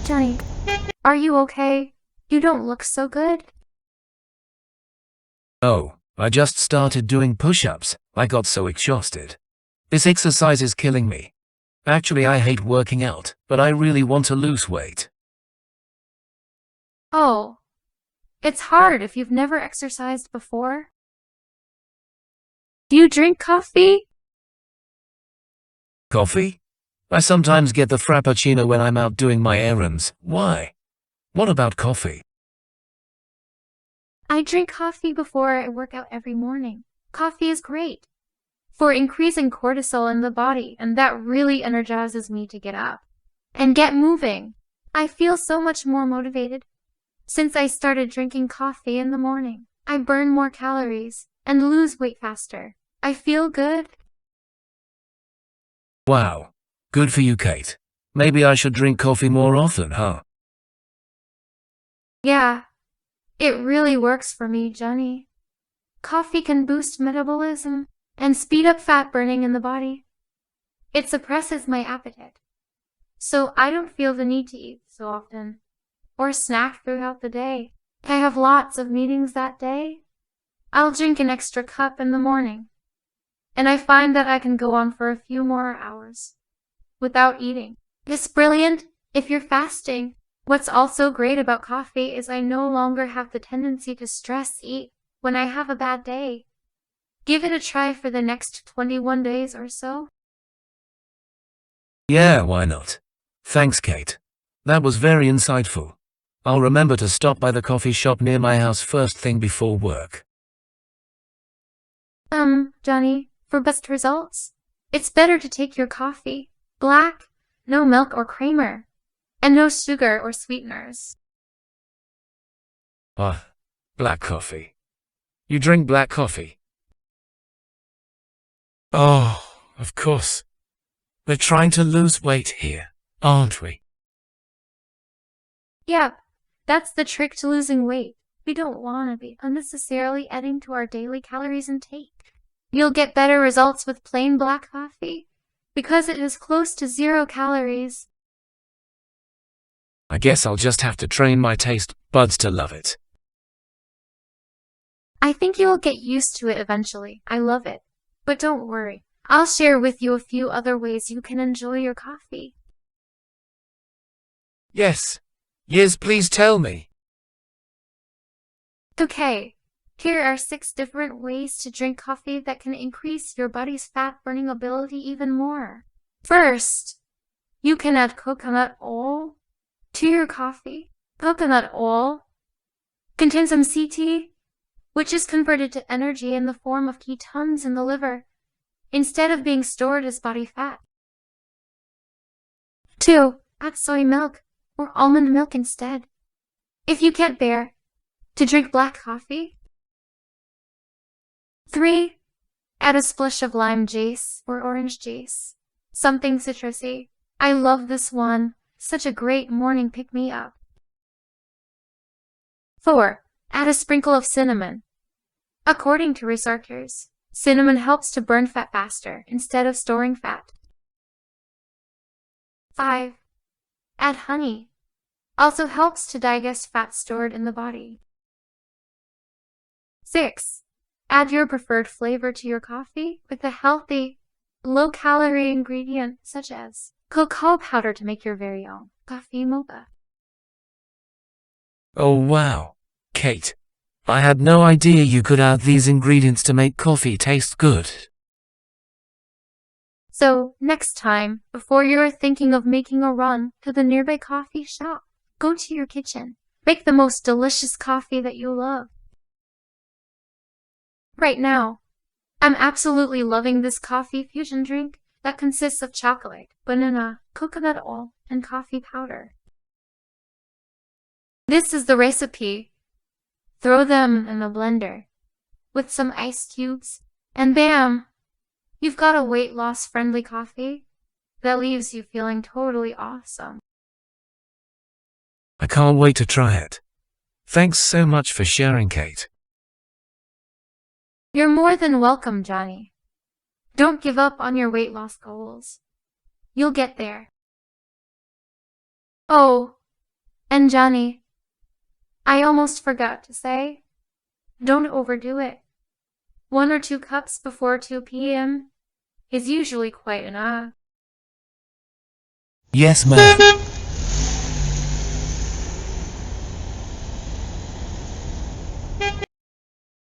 Johnny, are you okay? You don't look so good. Oh, I just started doing push-ups. I got so exhausted. This exercise is killing me. Actually, I hate working out, but I really want to lose weight. Oh, it's hard if you've never exercised before. Do you drink coffee? Coffee? I sometimes get the frappuccino when I'm out doing my errands. Why? What about coffee? I drink coffee before I work out every morning. Coffee is great for increasing cortisol in the body, and that really energizes me to get up and get moving. I feel so much more motivated. Since I started drinking coffee in the morning, I burn more calories and lose weight faster. I feel good. Wow. Good for you, Kate. Maybe I should drink coffee more often, huh? Yeah, it really works for me, Johnny. Coffee can boost metabolism and speed up fat burning in the body. It suppresses my appetite, so I don't feel the need to eat so often or snack throughout the day. If I have lots of meetings that day, I'll drink an extra cup in the morning, and I find that I can go on for a few more hours without eating. It's brilliant if you're fasting. What's also great about coffee is I no longer have the tendency to stress eat when I have a bad day. Give it a try for the next 21 days or so. Yeah, why not? Thanks, Kate. That was very insightful. I'll remember to stop by the coffee shop near my house first thing before work. Johnny, for best results, it's better to take your coffee black, no milk or creamer, and no sugar or sweeteners. Ah, black coffee. You drink black coffee? Oh, of course. We're trying to lose weight here, aren't we? Yep, that's the trick to losing weight. We don't want to be unnecessarily adding to our daily calories intake. You'll get better results with plain black coffee because it is close to 0 calories. I guess I'll just have to train my taste buds to love it. I think you'll get used to it eventually. I love it. But don't worry. I'll share with you a few other ways you can enjoy your coffee. Yes. Yes, please tell me. Okay, here are 6 different ways to drink coffee that can increase your body's fat-burning ability even more. First, you can add coconut oil to your coffee. Coconut oil contains MCT, which is converted to energy in the form of ketones in the liver, instead of being stored as body fat. 2. Add soy milk or almond milk instead, if you can't bear to drink black coffee. 3. Add a splash of lime juice or orange juice, something citrusy. I love this one, such a great morning pick-me-up. 4. Add a sprinkle of cinnamon. According to researchers, cinnamon helps to burn fat faster instead of storing fat. 5. Add honey. Also helps to digest fat stored in the body. 6. Add your preferred flavor to your coffee with a healthy, low-calorie ingredient such as cocoa powder to make your very own coffee mocha. Oh wow. Kate, I had no idea you could add these ingredients to make coffee taste good. So, next time, before you're thinking of making a run to the nearby coffee shop, go to your kitchen. Make the most delicious coffee that you love. Right now, I'm absolutely loving this coffee fusion drink that consists of chocolate, banana, coconut oil, and coffee powder. This is the recipe. Throw them in a blender with some ice cubes, and bam! You've got a weight loss friendly coffee that leaves you feeling totally awesome. I can't wait to try it. Thanks so much for sharing, Kate. You're more than welcome, Johnny. Don't give up on your weight loss goals. You'll get there. Oh, And Johnny, I almost forgot to say, don't overdo it. 1 or 2 cups before 2 p.m. is usually quite enough. Yes, ma'am.